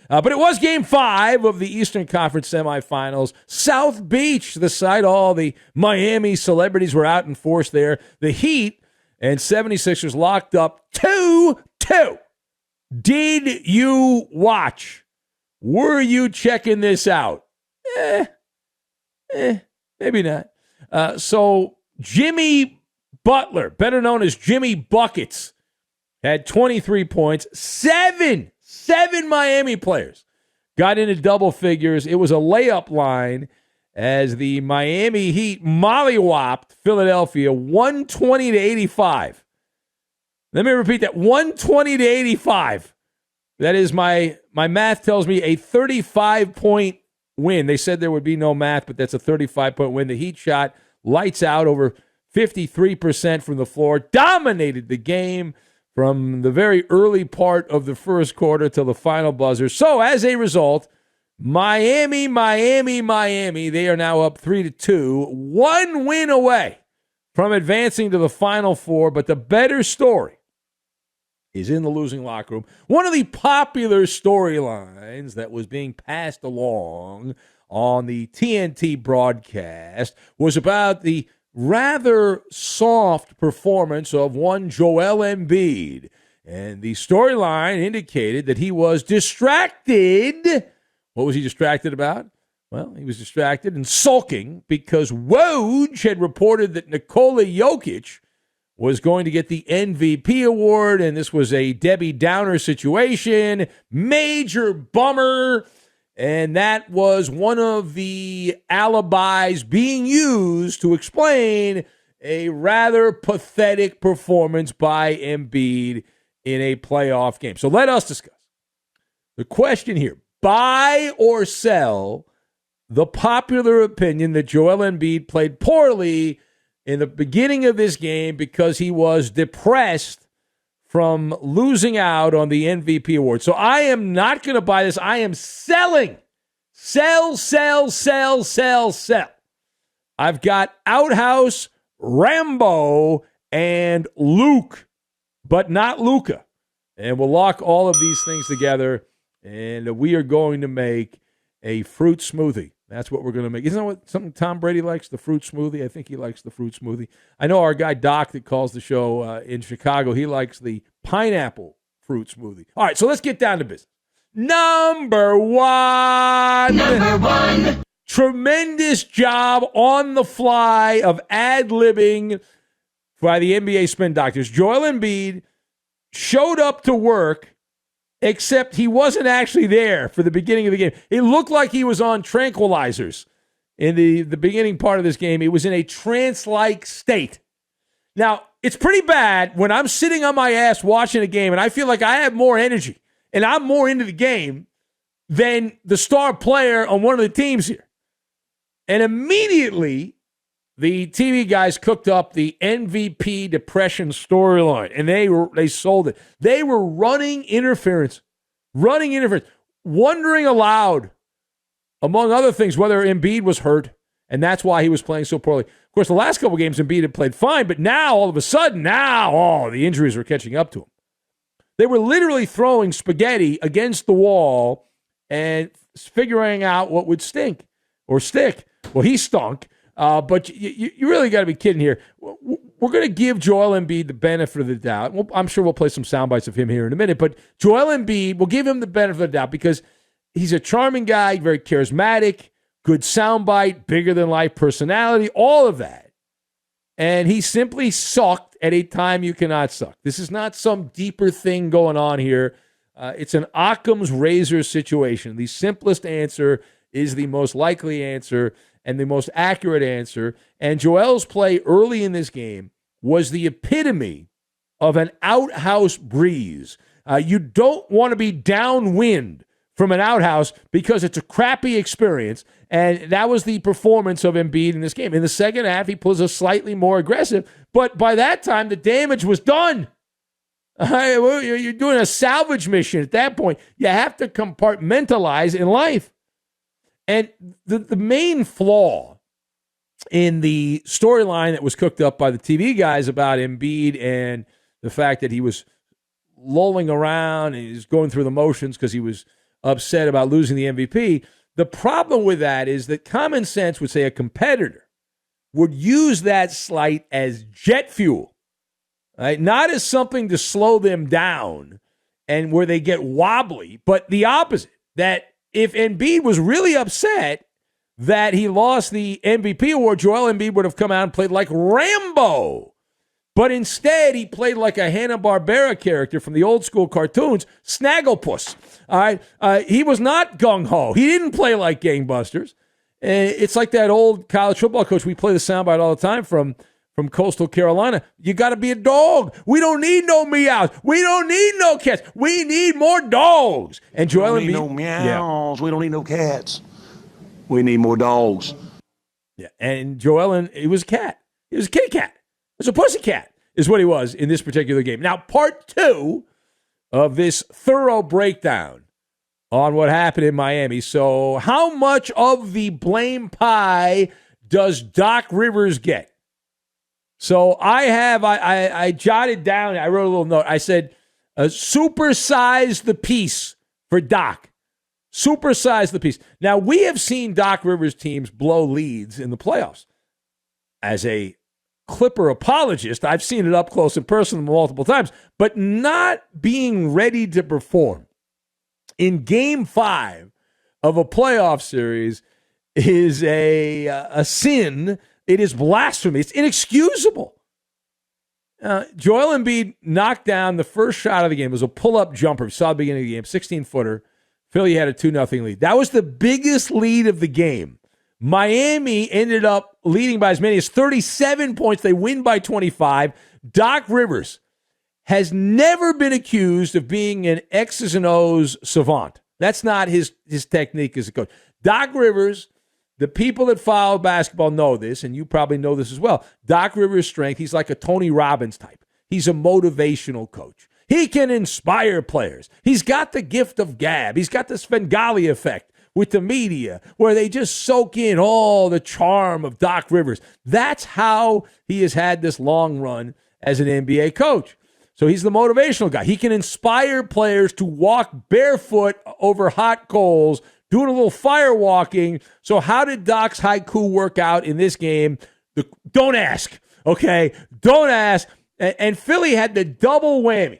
But it was Game 5 of the Eastern Conference semifinals. South Beach, the site all the Miami celebrities were out in force there. The Heat and 76ers locked up 2-2. Did you watch? Were you checking this out? Maybe not. So Jimmy Butler, better known as Jimmy Buckets, had 23 points. Seven Miami players got into double figures. It was a layup line as the Miami Heat mollywopped Philadelphia 120-85. Let me repeat that, 120-85. That is my math tells me a 35-point win. They said there would be no math, but that's a 35-point win. The Heat shot lights out, over 53% from the floor, dominated the game from the very early part of the first quarter till the final buzzer. So as a result, Miami, they are now up 3-2, one win away from advancing to the Final Four. But the better story is in the losing locker room. One of the popular storylines that was being passed along on the TNT broadcast was about the rather soft performance of one Joel Embiid. And the storyline indicated that he was distracted. What was he distracted about? Well, he was distracted and sulking because Woj had reported that Nikola Jokic was going to get the MVP award, and this was a Debbie Downer situation. Major bummer. And that was one of the alibis being used to explain a rather pathetic performance by Embiid in a playoff game. So let us discuss the question here. Buy or sell the popular opinion that Joel Embiid played poorly in the beginning of this game because he was depressed from losing out on the MVP award. So I am not going to buy this. I am selling. Sell. I've got Outhouse, Rambo, and Luke, but not Luca. And we'll lock all of these things together, and we are going to make a fruit smoothie. That's what we're going to make. Isn't that what something Tom Brady likes, the fruit smoothie? I think he likes the fruit smoothie. I know our guy Doc that calls the show in Chicago, he likes the pineapple fruit smoothie. All right, so let's get down to business. Number one. Tremendous job on the fly of ad-libbing by the NBA spin doctors. Joel Embiid showed up to work, except he wasn't actually there for the beginning of the game. It looked like he was on tranquilizers in the beginning part of this game. He was in a trance-like state. Now, it's pretty bad when I'm sitting on my ass watching a game and I feel like I have more energy and I'm more into the game than the star player on one of the teams here. And immediately, the TV guys cooked up the MVP depression storyline, and they sold it. They were running interference, wondering aloud, among other things, whether Embiid was hurt, and that's why he was playing so poorly. Of course, the last couple games, Embiid had played fine, but now, all of a sudden, the injuries were catching up to him. They were literally throwing spaghetti against the wall and figuring out what would stink or stick. Well, he stunk. But you really got to be kidding here. We're going to give Joel Embiid the benefit of the doubt. I'm sure we'll play some sound bites of him here in a minute. But Joel Embiid, we'll give him the benefit of the doubt because he's a charming guy, very charismatic, good soundbite, bigger-than-life personality, all of that. And he simply sucked at a time you cannot suck. This is not some deeper thing going on here. It's an Occam's razor situation. The simplest answer is the most likely answer and the most accurate answer. And Joel's play early in this game was the epitome of an outhouse breeze. You don't want to be downwind from an outhouse because it's a crappy experience. And that was the performance of Embiid in this game. In the second half, he was slightly more aggressive. But by that time, the damage was done. You're doing a salvage mission at that point. You have to compartmentalize in life. And the main flaw in the storyline that was cooked up by the TV guys about Embiid and the fact that he was lolling around and he was going through the motions because he was upset about losing the MVP. The problem with that is that common sense would say a competitor would use that slight as jet fuel, right? Not as something to slow them down and where they get wobbly, but the opposite, that if Embiid was really upset that he lost the MVP award, Joel Embiid would have come out and played like Rambo. But instead, he played like a Hanna-Barbera character from the old school cartoons, Snagglepuss. All right, he was not gung-ho. He didn't play like gangbusters. It's like that old college football coach. We play the soundbite all the time from Coastal Carolina. You got to be a dog. We don't need no meows. We don't need no cats. We need more dogs. And Joel Embiid, we don't need no meows. Yeah. We don't need no cats. We need more dogs. Yeah, and Joel, he was a cat. He was a kitty cat. It was a pussy cat, is what he was in this particular game. Now, part 2 of this thorough breakdown on what happened in Miami. So, how much of the blame pie does Doc Rivers get? So, I jotted down, I wrote a little note. I said, supersize the piece for Doc. Supersize the piece. Now, we have seen Doc Rivers teams blow leads in the playoffs. As a Clipper apologist, I've seen it up close and personal multiple times, but not being ready to perform in Game 5 of a playoff series is a sin. It is blasphemy. It's inexcusable. Joel Embiid knocked down the first shot of the game. It was a pull-up jumper. We saw at the beginning of the game, 16-footer. Philly had a 2-0 lead. That was the biggest lead of the game. Miami ended up leading by as many as 37 points. They win by 25. Doc Rivers has never been accused of being an X's and O's savant. That's not his technique as a coach. Doc Rivers, the people that follow basketball know this, and you probably know this as well. Doc Rivers' strength, he's like a Tony Robbins type. He's a motivational coach. He can inspire players. He's got the gift of gab. He's got the Svengali effect with the media, where they just soak in all the charm of Doc Rivers. That's how he has had this long run as an NBA coach. So he's the motivational guy. He can inspire players to walk barefoot over hot coals, doing a little fire walking. So how did Doc's haiku work out in this game? Don't ask, okay? Don't ask. And Philly had the double whammy.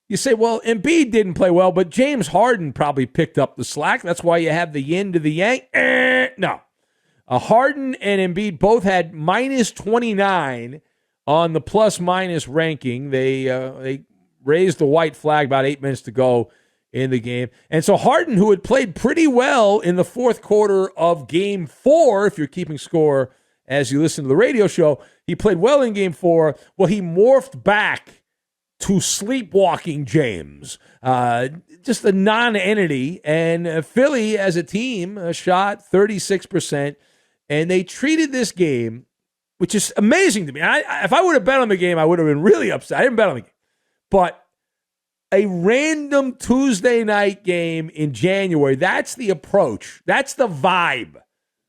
You say, well, Embiid didn't play well, but James Harden probably picked up the slack. That's why you have the yin to the yang. No. Harden and Embiid both had minus 29 on the plus-minus ranking. They raised the white flag about 8 minutes to go in the game. And so Harden, who had played pretty well in the fourth quarter of Game 4, if you're keeping score as you listen to the radio show, he played well in Game 4. Well, he morphed back to sleepwalking James, just a non-entity. And Philly, as a team, shot 36%, and they treated this game, which is amazing to me. If I would have bet on the game, I would have been really upset. I didn't bet on the game. But a random Tuesday night game in January, that's the approach. That's the vibe.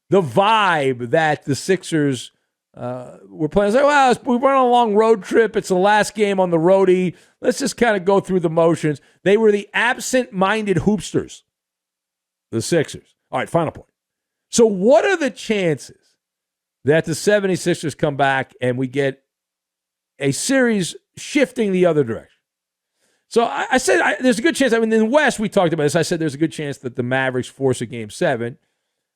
The vibe that the Sixers we're playing. It's like, well, we went on a long road trip. It's the last game on the roadie. Let's just kind of go through the motions. They were the absent-minded hoopsters, the Sixers. All right, final point. So what are the chances that the 76ers come back and we get a series shifting the other direction? So I said there's a good chance. I mean, in the West, we talked about this. I said there's a good chance that the Mavericks force a Game 7.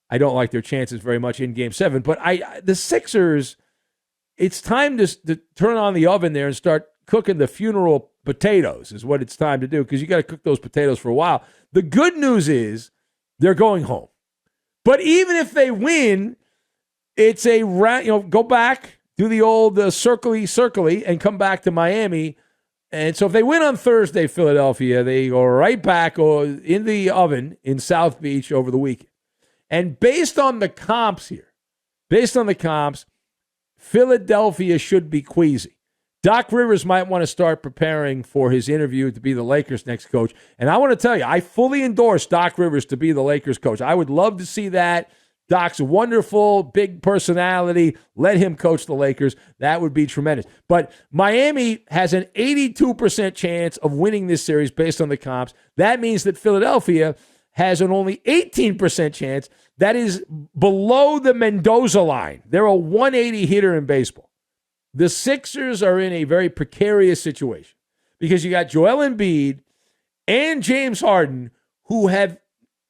I don't like their chances very much in Game 7. But the Sixers, it's time to turn on the oven there and start cooking the funeral potatoes is what it's time to do, because you got to cook those potatoes for a while. The good news is they're going home. But even if they win, it's a round, go back, do the old circly, and come back to Miami. And so if they win on Thursday, Philadelphia, they go right back in the oven in South Beach over the weekend. And based on the comps here, Philadelphia should be queasy. Doc Rivers might want to start preparing for his interview to be the Lakers' next coach. And I want to tell you, I fully endorse Doc Rivers to be the Lakers' coach. I would love to see that. Doc's a wonderful, big personality. Let him coach the Lakers. That would be tremendous. But Miami has an 82% chance of winning this series based on the comps. That means that Philadelphia has an only 18% chance. That is below the Mendoza line. They're a 180 hitter in baseball. The Sixers are in a very precarious situation because you got Joel Embiid and James Harden, who have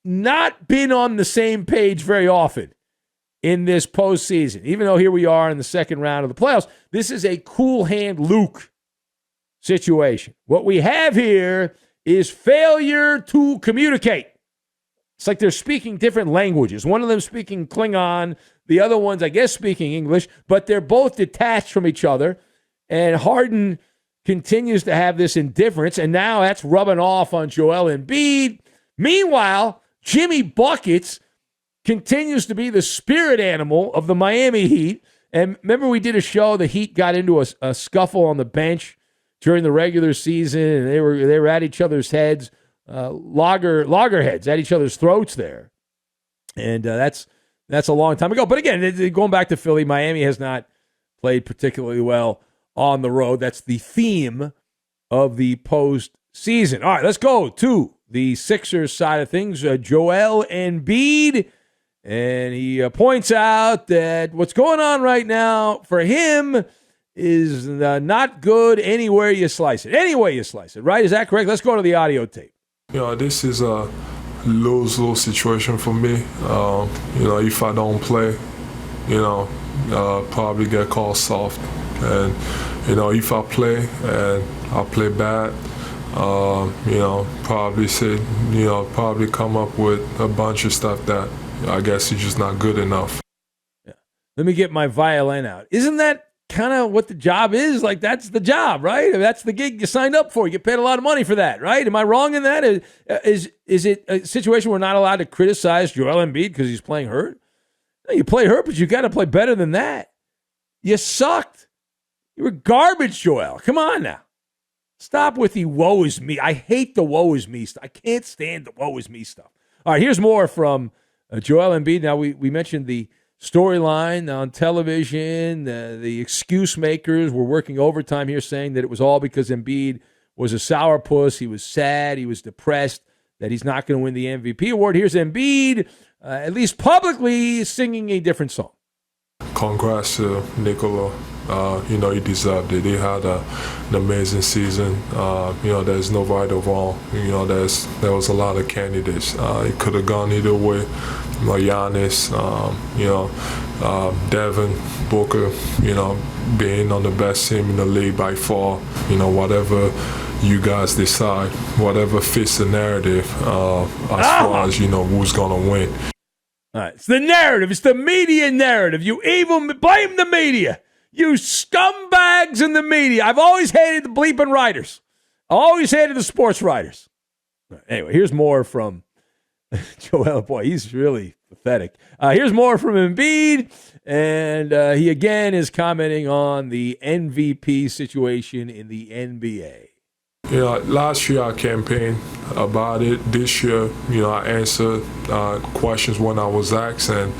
not been on the same page very often in this postseason. Even though here we are in the second round of the playoffs, this is a cool hand Luke situation. What we have here is failure to communicate. It's like they're speaking different languages. One of them speaking Klingon, the other one's, I guess, speaking English, but they're both detached from each other. And Harden continues to have this indifference, and now that's rubbing off on Joel Embiid. Meanwhile, Jimmy Buckets continues to be the spirit animal of the Miami Heat. And remember we did a show, the Heat got into a scuffle on the bench during the regular season, and they were at each other's heads, loggerheads at each other's throats there. And that's a long time ago. But again, going back to Philly, Miami has not played particularly well on the road. That's the theme of the postseason. All right, let's go to the Sixers side of things. Joel Embiid, and he points out that what's going on right now for him is not good anywhere you slice it. Any way you slice it, right? Is that correct? Let's go to the audio tape. This is a lose-lose situation for me. If I don't play, probably get called soft. And, if I play and I play bad, probably come up with a bunch of stuff that I guess is just not good enough. Yeah. Let me get my violin out. Isn't that kind of what the job is? Like, that's the job, right? That's the gig you signed up for. You get paid a lot of money for that, right? Am I wrong in that? Is it a situation where we're not allowed to criticize Joel Embiid because he's playing hurt? No, you play hurt, but you got to play better than that. You sucked. You were garbage, Joel. Come on now. Stop with the woe is me. I hate the woe is me stuff. I can't stand the woe is me stuff. All right, here's more from Joel Embiid. Now, we mentioned the storyline on television. The excuse makers were working overtime here saying that it was all because Embiid was a sourpuss. He was sad. He was depressed that he's not going to win the MVP award. Here's Embiid, at least publicly, singing a different song. Congrats to Nikola. He deserved it. He had an amazing season. There's no right or wrong. There was a lot of candidates. It could have gone either way. Giannis, Devin Booker, being on the best team in the league by far. Whatever you guys decide, whatever fits the narrative as far as, who's going to win. All right, it's the narrative. It's the media narrative. You evil, blame the media. You scumbags in the media. I've always hated the bleeping writers. I always hated the sports writers. Right, anyway, here's more from Joel. Boy, he's really pathetic. Here's more from Embiid, and he again is commenting on the MVP situation in the NBA. Last year I campaigned about it. This year, I answered questions when I was asked, and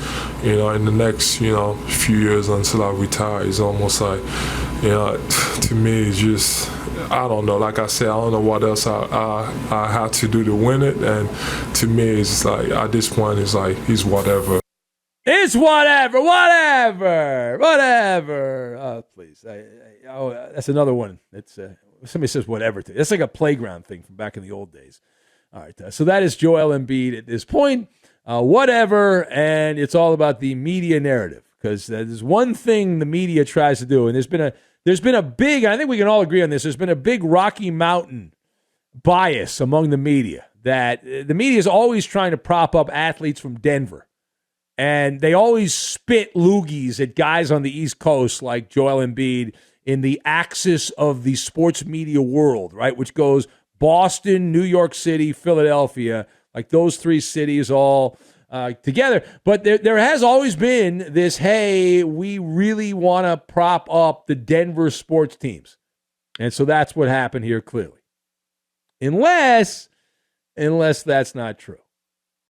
in the next, few years until I retire, it's almost like, to me, it's just, I don't know. Like I said, I don't know what else I have to do to win it, and to me, it's like at this point, it's whatever. It's whatever. Oh, please. That's another one. It's somebody says whatever. That's like a playground thing from back in the old days. All right. So that is Joel Embiid at this point. Whatever. And it's all about the media narrative, because there's one thing the media tries to do. And there's been a big, I think we can all agree on this, there's been a big Rocky Mountain bias among the media, that the media is always trying to prop up athletes from Denver. And they always spit loogies at guys on the East Coast like Joel Embiid in the axis of the sports media world, right, which goes Boston, New York City, Philadelphia, like those three cities all together. But there has always been this, hey, we really want to prop up the Denver sports teams. And so that's what happened here, clearly. Unless that's not true.